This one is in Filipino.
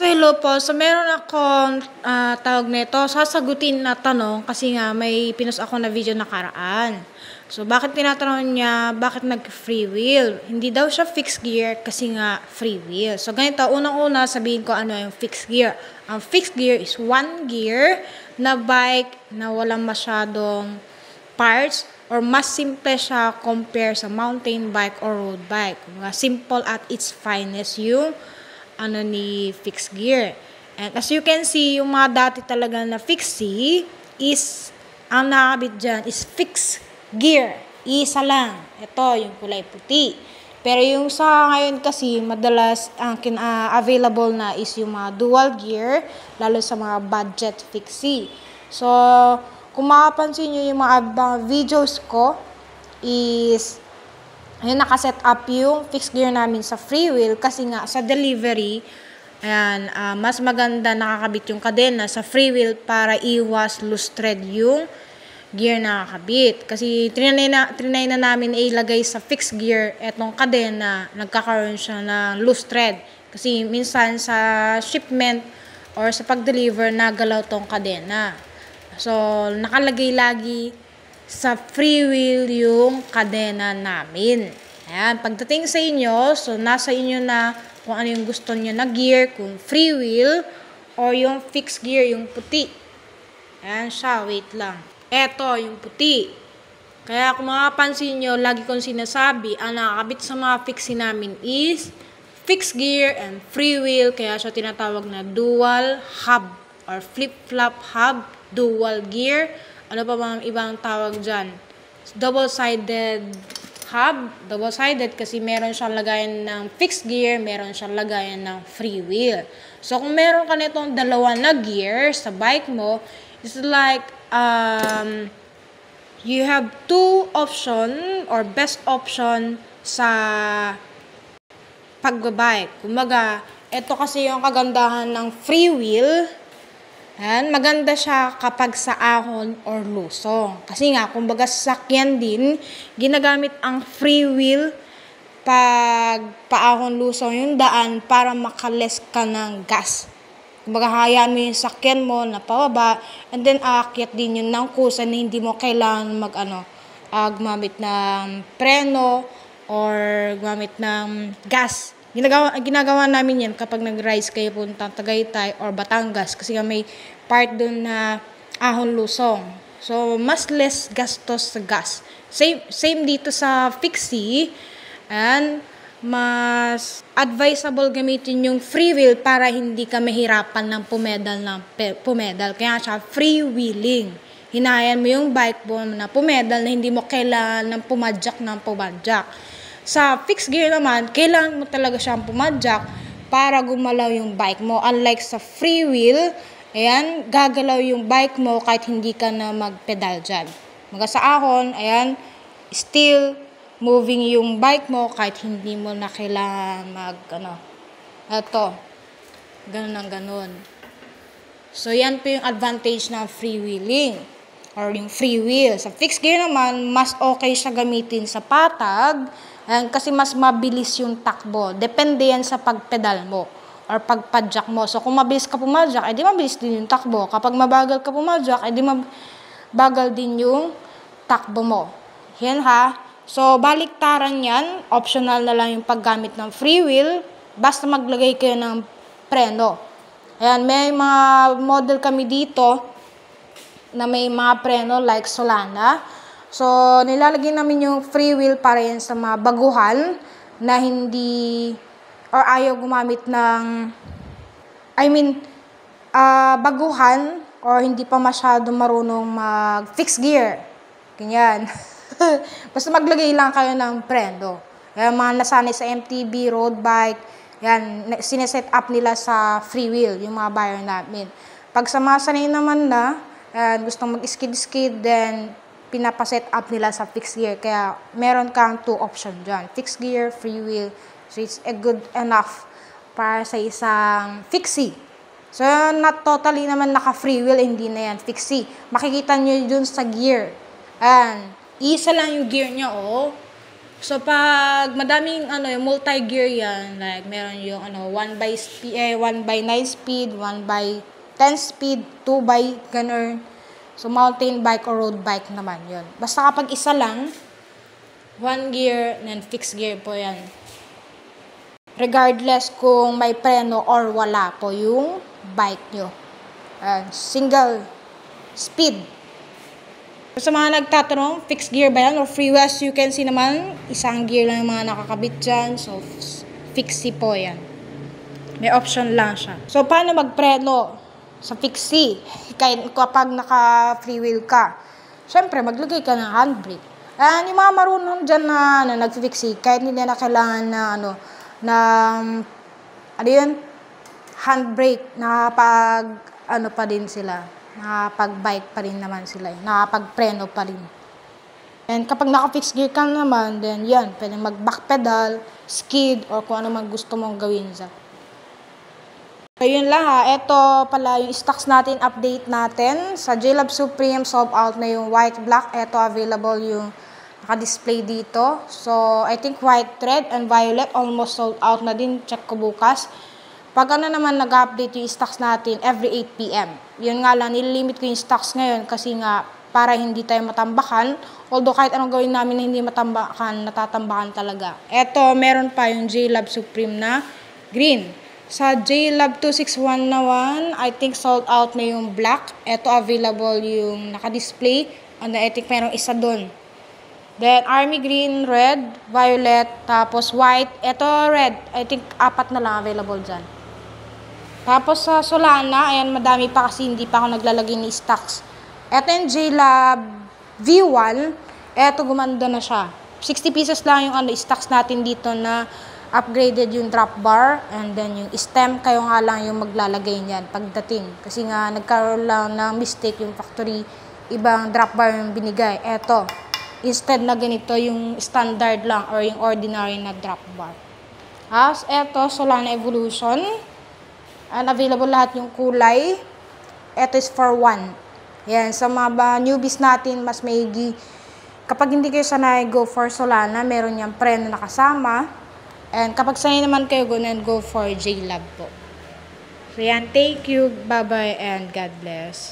So, hello po. So, meron akong tawag nito, sasagutin na tanong kasi nga may pinost ako na video nakaraan. So, bakit tinatanong niya, bakit nag-free wheel? Hindi daw siya fixed gear kasi nga free wheel. So, ganito, unang-una sabihin ko ano yung fixed gear. Ang fixed gear is one gear na bike na walang masyadong parts or mas simple siya compare sa mountain bike or road bike. Simple at its finest yung ni fixed gear. And as you can see, yung mga dati talaga na fixie is, ang nakabit dyan is fixed gear. Isa lang. Ito, yung kulay puti. Pero yung sa ngayon kasi, madalas ang available na is yung mga dual gear, lalo sa mga budget fixie. So, kung makapansin nyo yung mga videos ko, is ayun, nakaset up yung fixed gear namin sa free wheel kasi nga sa delivery, ayan, mas maganda nakakabit yung kadena sa free wheel para iwas loose thread yung gear na nakakabit. Kasi trinay na namin ilagay sa fixed gear etong kadena, nagkakaroon siya ng loose thread. Kasi minsan sa shipment or sa pag-deliver, nagalaw tong kadena. So, nakalagay lagi sa free wheel yung kadena namin. Ayan, pagdating sa inyo, so nasa inyo na kung ano yung gusto nyo na gear, kung free wheel or yung fixed gear, yung puti. Ayan siya, wait lang. Eto, yung puti. Kaya kung makapansin nyo, lagi kong sinasabi, ang nakakabit sa mga fixie namin is fixed gear and free wheel, kaya siya tinatawag na dual hub or flip-flop hub, dual gear. Ano pa bang ibang tawag dyan? Double-sided hub. Double-sided kasi meron siyang lagayan ng fixed gear, meron siyang lagayan ng free wheel. So, kung meron ka nitong dalawa na gear sa bike mo, it's like, you have two option or best option sa pagbabike. Kumbaga, ito kasi yung kagandahan ng free wheel. Ayan, maganda siya kapag sa ahon or lusong. Kasi nga, kumbaga sasakyan din, ginagamit ang free wheel pag paahon lusong yung daan para makales ka ng gas. Kumbaga, hayaan mo yung sakyan mo na pababa, and then aakyat din yun ng kusa na hindi mo kailangan gumamit ng preno or gumamit ng gas. Ginagawa namin yan kapag nag-rise kayo puntang Tagaytay or Batangas kasi may part doon na ahon lusong. So, mas less gastos sa gas. Same dito sa fixie, and mas advisable gamitin yung free wheel para hindi ka mahirapan ng pumedal. Kaya siya free wheeling. Hinayan mo yung bike mo na pumedal na hindi mo kailangan ng pumadyak. Sa fixed gear naman, kailangan mo talaga siyang pumadyak para gumalaw yung bike mo. Unlike sa free wheel, ayan, gagalaw yung bike mo kahit hindi ka na magpedal dyan. Sa ahon, ayan, still moving yung bike mo kahit hindi mo na kailangan eto, ganun. So, yan po yung advantage ng free wheeling or yung free wheel. Sa fixed gear naman, mas okay siya gamitin sa patag, kasi mas mabilis yung takbo. Depende yan sa pagpedal mo or pagpadyak mo. So, kung mabilis ka pumadyak, edi mabilis din yung takbo. Kapag mabagal ka pumadyak, edi mabagal din yung takbo mo. Yan ha. So, baliktaran yan. Optional na lang yung paggamit ng free wheel. Basta maglagay kayo ng preno. Ayan, may mga model kami dito na may mga preno like Solana. So, nilalagay namin yung free wheel para yan sa mga baguhan na hindi or ayaw gumamit ng baguhan or hindi pa masyado marunong mag-fix gear. Ganyan. Basta maglagay lang kayo ng preno. Yan, mga nasanay sa MTB, road bike, yan, sineset up nila sa free wheel, yung mga buyer namin. Pag sa mga sanay naman na, gustong mag-skid, then pinapaset up nila sa fixed gear. Kaya meron kang two option dyan. Fixed gear, free wheel. So, it's a good enough para sa isang fixie. So, not totally naman naka-free wheel, hindi na yan fixie. Makikita nyo dun sa gear. Isa lang yung gear niya, So, pag madaming yung multi-gear yan, like meron yung 1 by 9 speed, 1 by 10 speed, 2 by ganun. So, mountain bike or road bike naman yun. Basta kapag isa lang, 1 gear, and then fixed gear po yan. Regardless kung may preno or wala po yung bike nyo. Single speed. Sa mga nagtatanong, fixed gear ba yan or free wheel? As you can see naman, isang gear lang yung mga nakakabit dyan. So, fixie po yan. May option lang siya. So, paano magpreno sa fixie? Kapag naka-free wheel ka. Siyempre, maglagay ka ng handbrake. Yung mga marunong dyan na nag-fixie, kahit hindi na kailangan na handbrake, pa din sila. Nakapag-bike pa rin naman sila. Nakapag-preno pa rin. And kapag naka-fixed gear ka naman, then yan, pwede mag-back pedal, skid, or kung ano man gusto mong gawin sa. So, yun lang Ito pala yung stocks natin, update natin. Sa JLab Supreme, sold out na yung white, black. Ito available yung naka-display dito. So, I think white, red, and violet almost sold out na din. Check ko bukas. Pag naman nag-update yung stocks natin every 8 p.m. Yun nga lang, nililimit ko yung stocks ngayon kasi nga para hindi tayo matambakan. Although kahit anong gawin namin na hindi matambakan, natatambakan talaga. Eto, meron pa yung JLab Supreme na green. Sa JLab 261 naman, I think sold out na yung black. Eto, available yung naka-display. And I think merong isa dun. Then, army green, red, violet, tapos white. Eto, red. I think 4 na lang available dyan. Tapos sa Solana, ayan, madami pa kasi hindi pa ako naglalagay ni stocks. Ito yung JLab V1. Ito, gumanda na siya. 60 pesos lang yung stocks natin dito na upgraded yung drop bar. And then yung stem, kayo nga lang yung maglalagay niyan pagdating. Kasi nga, nagkaroon lang ng mistake yung factory. Ibang drop bar yung binigay. Ito, instead na ganito yung standard lang or yung ordinary na drop bar. Ito, Solana Evolution. And available lahat yung kulay. Ito is for 1. Yan, sa mga newbies natin, mas maigi. Kapag hindi kayo sanay go for Solana, meron niyang preno na kasama. And kapag sanay naman kayo, go for JLab po. So yan, thank you, bye-bye, and God bless.